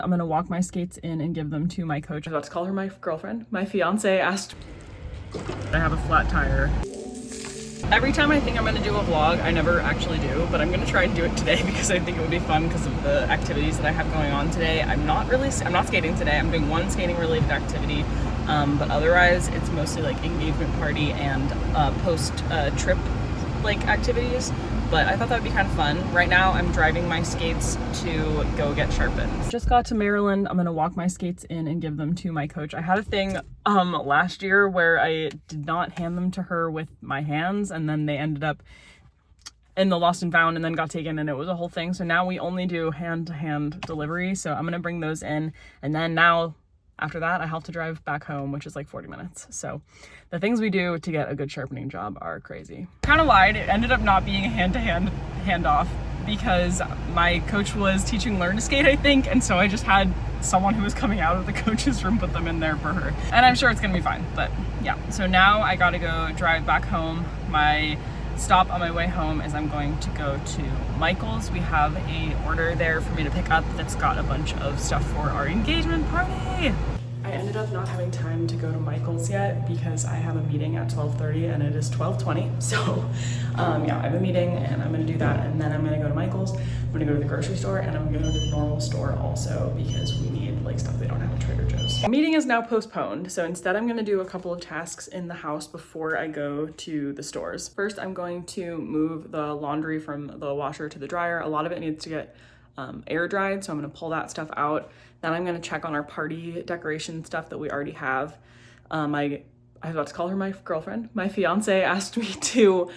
I'm gonna walk my skates in and give them to my coach. I was about to call her my girlfriend. My fiance asked. I have a flat tire. Every time I think I'm gonna do a vlog, I never actually do, but I'm gonna try and do it today because I think it would be fun because of the activities that I have going on today. I'm not skating today. I'm doing one skating related activity, but otherwise it's mostly like engagement party and post trip like activities. But I thought that would be kind of fun. Right now I'm driving my skates to go get sharpened. Just got to Maryland. I'm gonna walk my skates in and give them to my coach. I had a thing last year where I did not hand them to her with my hands, and then they ended up in the lost and found and then got taken, and it was a whole thing. So now we only do hand-to-hand delivery. So I'm gonna bring those in, and then now after that, I have to drive back home, which is like 40 minutes. So the things we do to get a good sharpening job are crazy. Kind of lied. It ended up not being a hand-to-hand handoff because my coach was teaching learn to skate, I think. And so I just had someone who was coming out of the coach's room put them in there for her. And I'm sure it's gonna be fine, but yeah. So now I gotta go drive back home. My stop on my way home is I'm going to go to Michael's. We have a order there for me to pick up that's got a bunch of stuff for our engagement party. I ended up not having time to go to Michael's yet because I have a meeting at 12:30 and it is 12:20. So yeah, I have a meeting and I'm gonna do that, and then I'm gonna go to Michael's. I'm gonna go to the grocery store, and I'm gonna go to the normal store also because we need like stuff they don't have at Trader Joe's. The meeting is now postponed, so instead I'm gonna do a couple of tasks in the house before I go to the stores. First, I'm going to move the laundry from the washer to the dryer. A lot of it needs to get air dried, so I'm gonna pull that stuff out. Then I'm gonna check on our party decoration stuff that we already have. I was about to call her my girlfriend. My fiance asked me to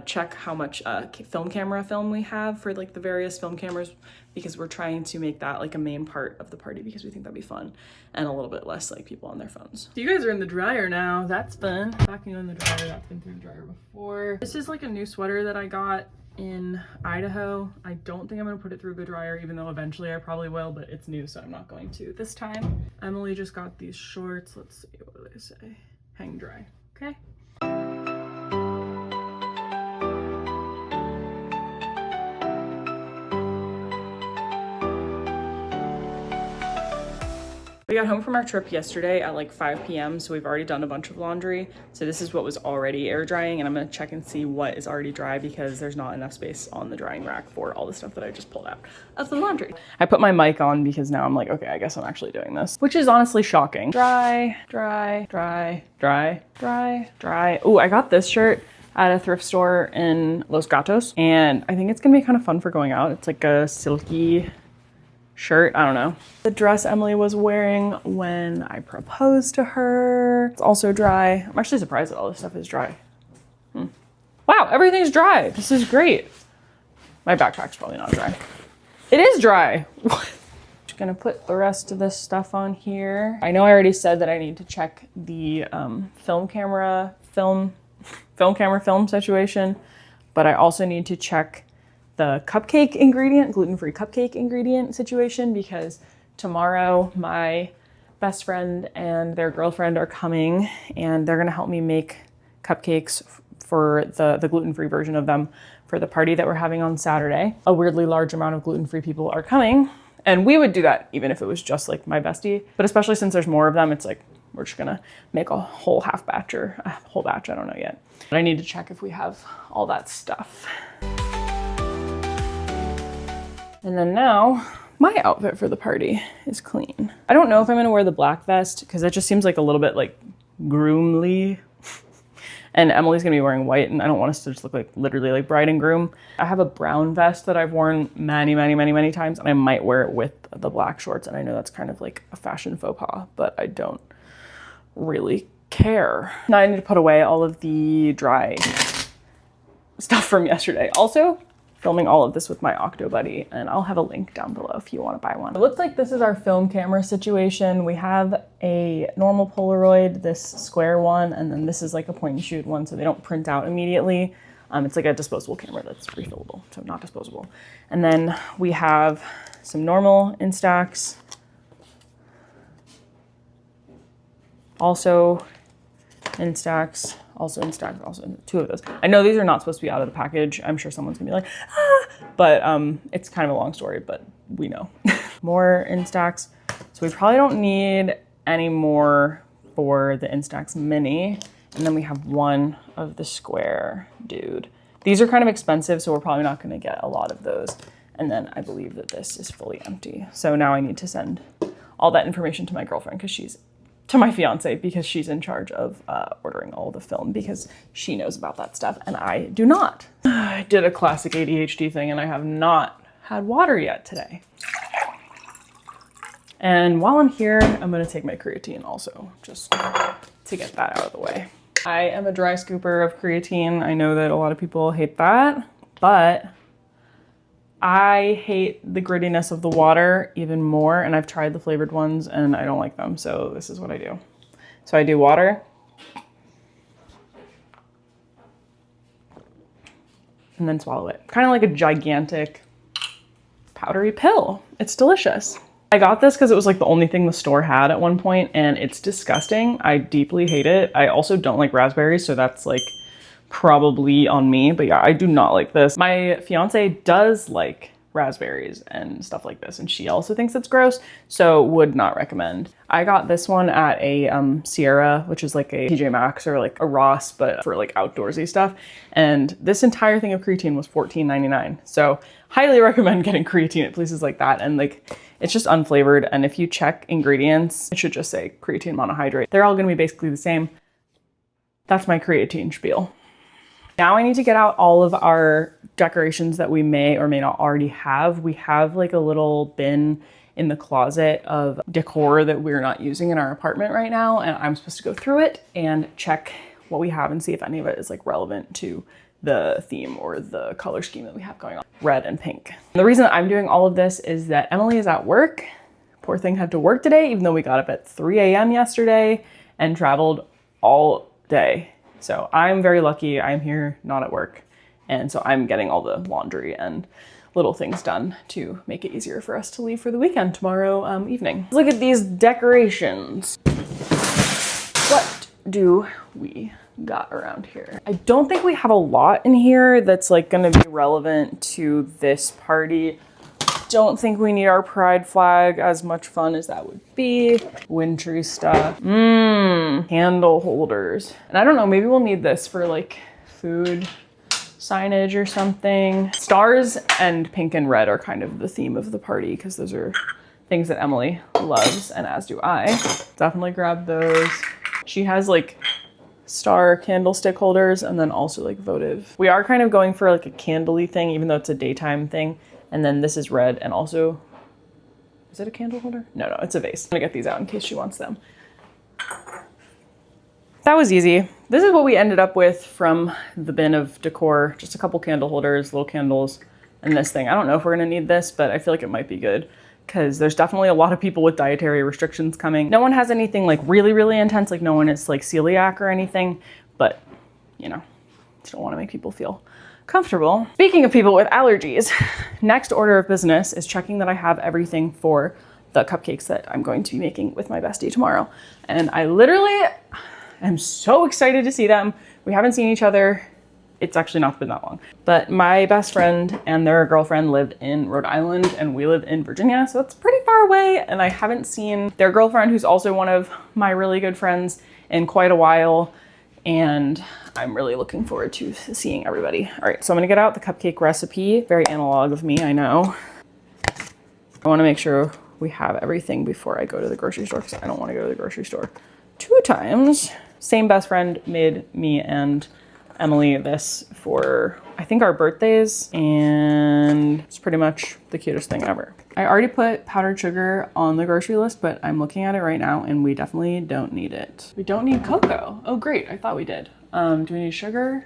check how much film camera film we have for like the various film cameras, because we're trying to make that like a main part of the party because we think that'd be fun and a little bit less like people on their phones. So you guys are in the dryer now. That's fun. Packing in the dryer. That's been through the dryer before. This is like a new sweater that I got in Idaho. I don't think I'm gonna put it through the dryer, even though eventually I probably will, but it's new, so I'm not going to this time. Emily just got these shorts. Let's see, what do they say? Hang dry. Okay. We got home from our trip yesterday at like 5 p.m. so we've already done a bunch of laundry. So this is what was already air drying, and I'm gonna check and see what is already dry because there's not enough space on the drying rack for all the stuff that I just pulled out of the laundry. I put my mic on because now I'm like, okay, I guess I'm actually doing this, which is honestly shocking. Dry, dry, dry, dry, dry, dry. Oh, I got this shirt at a thrift store in Los Gatos, and I think it's gonna be kind of fun for going out. It's like a silky shirt, I don't know. The dress Emily was wearing when I proposed to her, it's also dry. I'm actually surprised that all this stuff is dry. Wow, everything's dry. This is great. My backpack's probably not dry. It is dry. Just gonna put the rest of this stuff on here. I know I already said that I need to check the film camera film situation, but I also need to check the cupcake ingredient, gluten-free cupcake ingredient situation, because tomorrow my best friend and their girlfriend are coming and they're gonna help me make cupcakes for the gluten-free version of them for the party that we're having on Saturday. A weirdly large amount of gluten-free people are coming, and we would do that even if it was just like my bestie, but especially since there's more of them, it's like we're just gonna make a whole half batch or a whole batch, I don't know yet. But I need to check if we have all that stuff. And then now, my outfit for the party is clean. I don't know if I'm gonna wear the black vest because that just seems like a little bit like groomly. And Emily's gonna be wearing white, and I don't want us to just look like literally like bride and groom. I have a brown vest that I've worn many times, and I might wear it with the black shorts. And I know that's kind of like a fashion faux pas, but I don't really care. Now I need to put away all of the dry stuff from yesterday. Also, filming all of this with my Octo Buddy, and I'll have a link down below if you want to buy one. It looks like this is our film camera situation. We have a normal Polaroid, this square one, and then this is like a point and shoot one, so they don't print out immediately. It's like a disposable camera that's refillable, so not disposable. And then we have some normal Instax. Also Instax, also two of those. I know these are not supposed to be out of the package. I'm sure someone's gonna be like, ah, but it's kind of a long story, but we know. more Instax. So we probably don't need any more for the Instax Mini. And then we have one of the square dude. These are kind of expensive, so we're probably not gonna get a lot of those. And then I believe that this is fully empty. So now I need to send all that information to my girlfriend to my fiance, because she's in charge of ordering all the film, because she knows about that stuff and I do not. I did a classic ADHD thing and I have not had water yet today. And while I'm here, I'm gonna take my creatine also, just to get that out of the way. I am a dry scooper of creatine. I know that a lot of people hate that, but I hate the grittiness of the water even more, and I've tried the flavored ones and I don't like them, so this is what I do. So I do water, and then swallow it. Kind of like a gigantic powdery pill. It's delicious. I got this because it was like the only thing the store had at one point, and it's disgusting. I deeply hate it. I also don't like raspberries, so that's like probably on me, but yeah, I do not like this. My fiance does like raspberries and stuff like this, and she also thinks it's gross, so would not recommend. I got this one at a Sierra, which is like a TJ Maxx or like a Ross, but for like outdoorsy stuff. And this entire thing of creatine was $14.99. So highly recommend getting creatine at places like that. And like, it's just unflavored. And if you check ingredients, it should just say creatine monohydrate. They're all gonna be basically the same. That's my creatine spiel. Now I need to get out all of our decorations that we may or may not already have. We have like a little bin in the closet of decor that we're not using in our apartment right now, and I'm supposed to go through it and check what we have and see if any of it is like relevant to the theme or the color scheme that we have going on, red and pink. And the reason I'm doing all of this is that Emily is at work. Poor thing had to work today, even though we got up at 3 a.m. yesterday and traveled all day. So I'm very lucky I'm here, not at work. And so I'm getting all the laundry and little things done to make it easier for us to leave for the weekend tomorrow evening. Look at these decorations. What do we got around here? I don't think we have a lot in here that's like gonna be relevant to this party. Don't think we need our pride flag, as much fun as that would be. Wintry stuff. Candle holders. And I don't know, maybe we'll need this for like food signage or something. Stars and pink and red are kind of the theme of the party, because those are things that Emily loves, and as do I. Definitely grab those. She has like star candlestick holders and then also like votive. We are kind of going for like a candle-y thing, even though it's a daytime thing. And then this is red, and also, is it a candle holder? No, it's a vase. I'm gonna get these out in case she wants them. That was easy. This is what we ended up with from the bin of decor. Just a couple candle holders, little candles, and this thing. I don't know if we're gonna need this, but I feel like it might be good, because there's definitely a lot of people with dietary restrictions coming. No one has anything like really, really intense, like no one is like celiac or anything, but you know, just don't wanna make people feel comfortable. Speaking of people with allergies, next order of business is checking that I have everything for the cupcakes that I'm going to be making with my bestie tomorrow. And I literally am so excited to see them. We haven't seen each other. It's actually not been that long. But my best friend and their girlfriend live in Rhode Island and we live in Virginia, so it's pretty far away. And I haven't seen their girlfriend, who's also one of my really good friends, in quite a while. And I'm really looking forward to seeing everybody. All right, so I'm gonna get out the cupcake recipe. Very analog of me, I know. I wanna make sure we have everything before I go to the grocery store, because I don't wanna go to the grocery store 2 times. Same best friend made me and Emily this for, I think, our birthdays, and it's pretty much the cutest thing ever. I already put powdered sugar on the grocery list, but I'm looking at it right now and we definitely don't need it. We don't need cocoa. Oh great, I thought we did. Do we need sugar?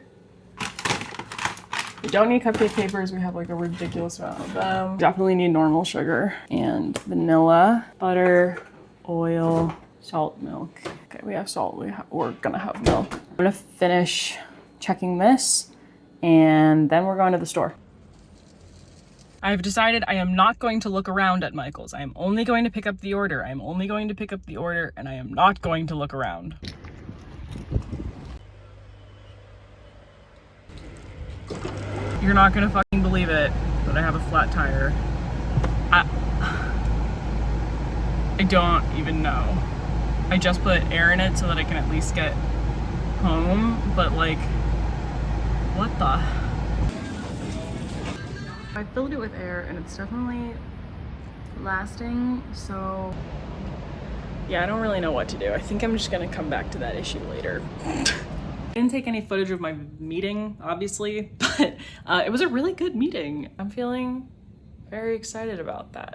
We don't need cupcake papers. We have like a ridiculous amount of them. Definitely need normal sugar and vanilla, butter, oil, salt, milk. Okay, we have salt, we're gonna have milk. I'm gonna finish checking this and then we're going to the store. I've decided I am not going to look around at Michael's. I am only going to pick up the order. I am only going to pick up the order, and I am not going to look around. You're not gonna fucking believe it, but I have a flat tire. I don't even know. I just put air in it so that I can at least get home, but like, what the? I filled it with air and it's definitely lasting, so yeah, I don't really know what to do. I think I'm just gonna come back to that issue later. I didn't take any footage of my meeting, obviously, but it was a really good meeting. I'm feeling very excited about that.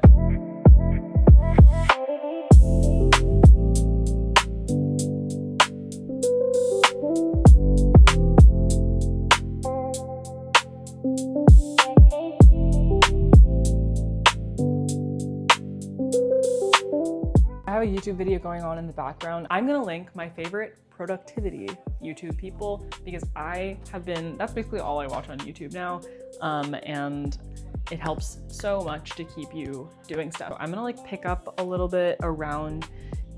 I have a YouTube video going on in the background. I'm gonna link my favorite productivity YouTube people because that's basically all I watch on YouTube now. And it helps so much to keep you doing stuff. I'm gonna like pick up a little bit around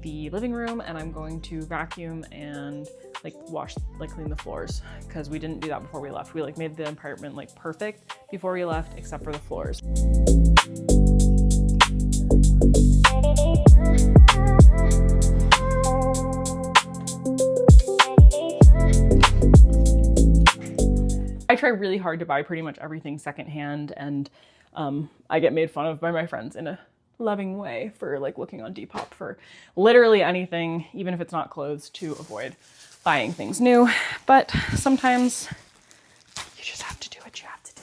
the living room and I'm going to vacuum and like clean the floors because we didn't do that before we left. We like made the apartment like perfect before we left except for the floors. I try really hard to buy pretty much everything secondhand, and I get made fun of by my friends in a loving way for like looking on Depop for literally anything, even if it's not clothes, to avoid buying things new. But sometimes you just have to do what you have to do.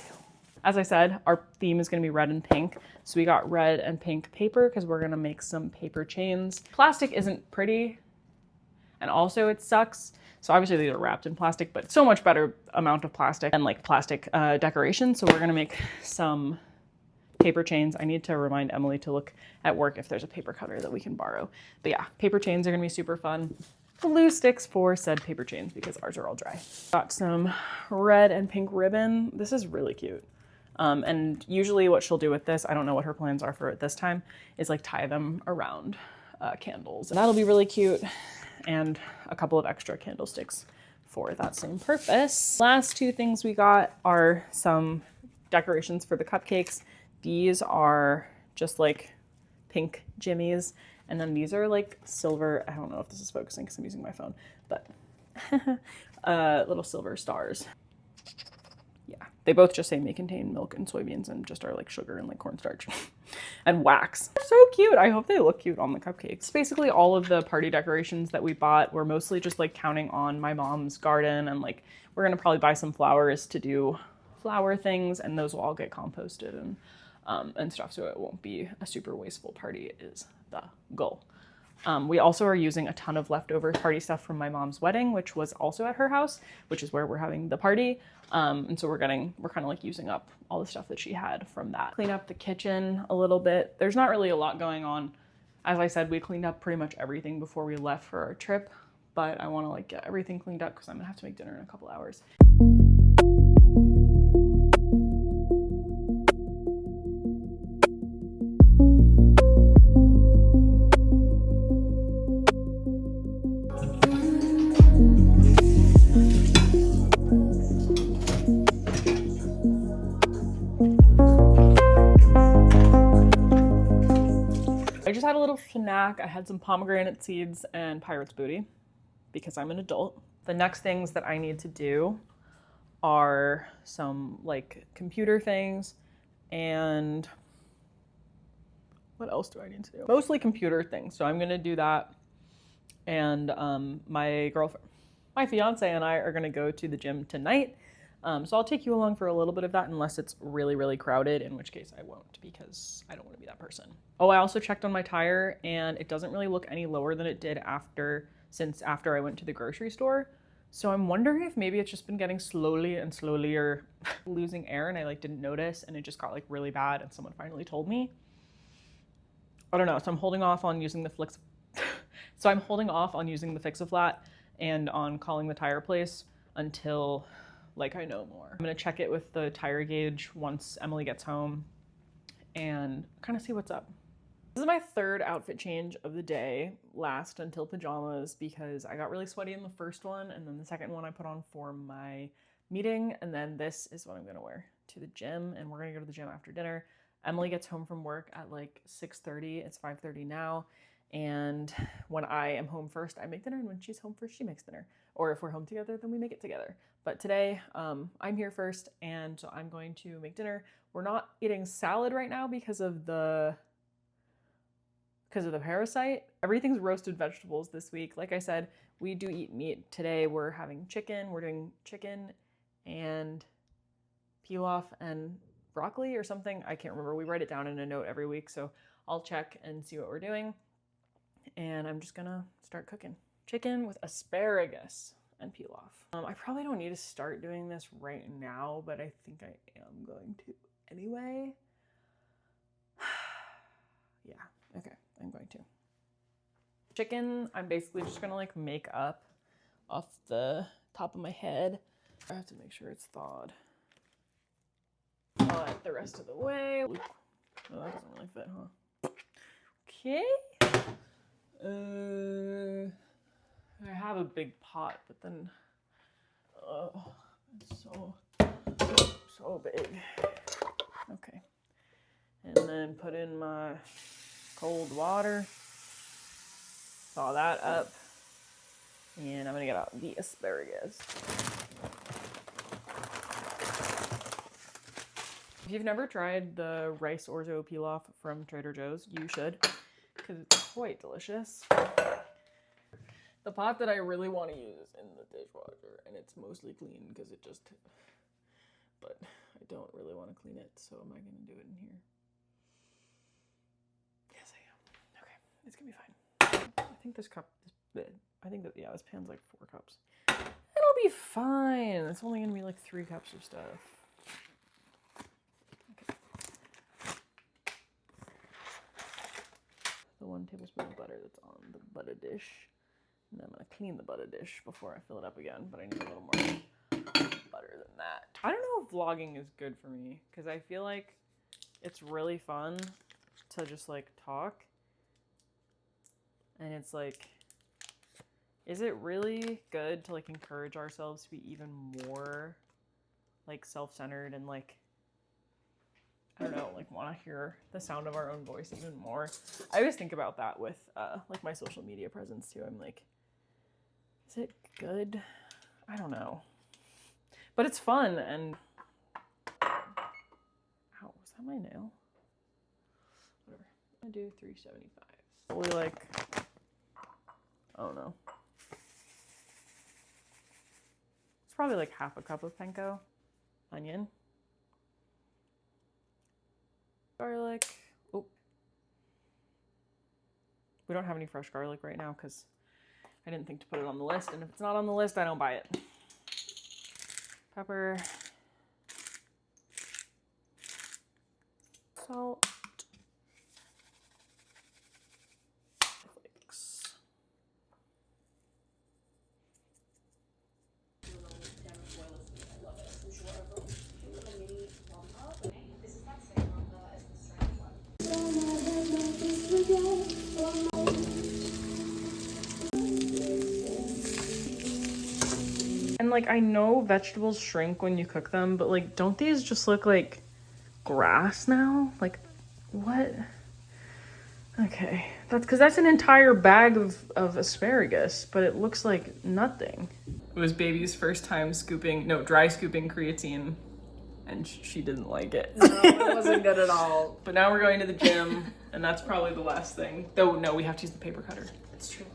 As I said, our theme is going to be red and pink. So we got red and pink paper because we're going to make some paper chains. Plastic isn't pretty, and also it sucks. So obviously these are wrapped in plastic, but so much better amount of plastic and like plastic decoration. So we're gonna make some paper chains. I need to remind Emily to look at work if there's a paper cutter that we can borrow. But yeah, paper chains are gonna be super fun. Glue sticks for said paper chains because ours are all dry. Got some red and pink ribbon. This is really cute. And usually what she'll do with this, I don't know what her plans are for it this time, is like tie them around candles. And that'll be really cute. And a couple of extra candlesticks for that same purpose. Last two things we got are some decorations for the cupcakes. These are just like pink jimmies. And then these are like silver, I don't know if this is focusing because I'm using my phone, but little silver stars. Yeah, they both just say may contain milk and soybeans and just are like sugar and like cornstarch and wax. They're so cute. I hope they look cute on the cupcakes. Basically all of the party decorations that we bought were mostly just like counting on my mom's garden, and like we're gonna probably buy some flowers to do flower things, and those will all get composted and stuff, so it won't be a super wasteful party is the goal. We also are using a ton of leftover party stuff from my mom's wedding, which was also at her house, which is where we're having the party. And so we're kind of like using up all the stuff that she had from that. Clean up the kitchen a little bit. There's not really a lot going on. As I said, we cleaned up pretty much everything before we left for our trip, but I want to like get everything cleaned up because I'm gonna have to make dinner in a couple hours. I just had a little snack. I had some pomegranate seeds and pirate's booty because I'm an adult. The next things that I need to do are some like computer things, and what else do I need to do? Mostly computer things. So I'm gonna do that, and my fiance and I are gonna go to the gym tonight. So I'll take you along for a little bit of that unless it's really, really crowded, in which case I won't because I don't want to be that person. Oh, I also checked on my tire and it doesn't really look any lower than it did after I went to the grocery store. So I'm wondering if maybe it's just been getting slowly and slowlier losing air, and I like didn't notice and it just got like really bad and someone finally told me. I don't know, so I'm holding off on using the Fix-A-Flat and on calling the tire place until like I know more. I'm gonna check it with the tire gauge once Emily gets home and kind of see what's up. This is my third outfit change of the day, last until pajamas, because I got really sweaty in the first one, and then the second one I put on for my meeting, and then this is what I'm gonna wear to the gym, and we're gonna go to the gym after dinner. Emily gets home from work at like 6:30, it's 5:30 now, And when I am home first, I make dinner, and when she's home first, she makes dinner. Or if we're home together, then we make it together. But today, I'm here first, and so I'm going to make dinner. We're not eating salad right now because of the parasite. Everything's roasted vegetables this week. Like I said, we do eat meat. Today we're having chicken. We're doing chicken and pilaf and broccoli or something. I can't remember. We write it down in a note every week, so I'll check and see what we're doing. And I'm just gonna start cooking. Chicken with asparagus and pilaf. I probably don't need to start doing this right now, but I think I am going to anyway. Yeah, okay, I'm going to. Chicken, I'm basically just gonna like make up off the top of my head. I have to make sure it's thawed. Thaw it the rest of the way. Oh, that doesn't really fit, huh? Okay. I have a big pot, but then, it's so big. Okay. And then put in my cold water. Thaw that up. And I'm gonna get out the asparagus. If you've never tried the rice orzo pilaf from Trader Joe's, you should, because it's quite delicious. The pot that I really want to use is in the dishwasher, and it's mostly clean because it just, but I don't really want to clean it, so am I going to do it in here? Yes, I am. Okay, it's going to be fine. I think this cup is big. I think that, yeah, this pan's like 4 cups. It'll be fine. It's only going to be like 3 cups of stuff. Okay. The 1 tablespoon of butter that's on the butter dish. And then I'm going to clean the butter dish before I fill it up again, but I need a little more butter than that. I don't know if vlogging is good for me, because I feel like it's really fun to just like talk. And it's like, is it really good to like encourage ourselves to be even more like self-centered and like, I don't know, like want to hear the sound of our own voice even more? I always think about that with like my social media presence too. I'm like, is it good? I don't know. But it's fun and... Ow, was that my nail? Whatever. I'm gonna do 375. Probably like... I don't know. It's probably like half a cup of panko. Onion. Garlic. Oh. We don't have any fresh garlic right now because I didn't think to put it on the list, and if it's not on the list, I don't buy it. Pepper. Salt. Flakes. And like, I know vegetables shrink when you cook them, but like, don't these just look like grass now? Like, what? Okay, that's because that's an entire bag of asparagus, but it looks like nothing. It was baby's first time dry scooping creatine, and she didn't like it. No, it wasn't good at all. But now we're going to the gym, and that's probably the last thing. Though, no, we have to use the paper cutter. It's true.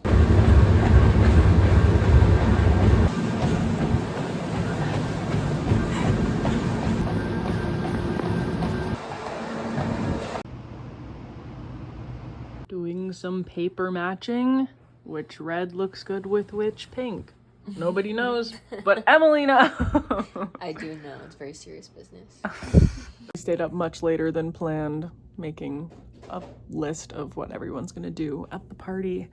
Doing some paper matching. Which red looks good with which pink? Nobody knows, but Emily knows. I do know. It's very serious business. We stayed up much later than planned, making a list of what everyone's gonna do at the party.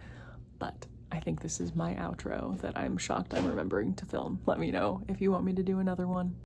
But I think this is my outro that I'm shocked I'm remembering to film. Let me know if you want me to do another one.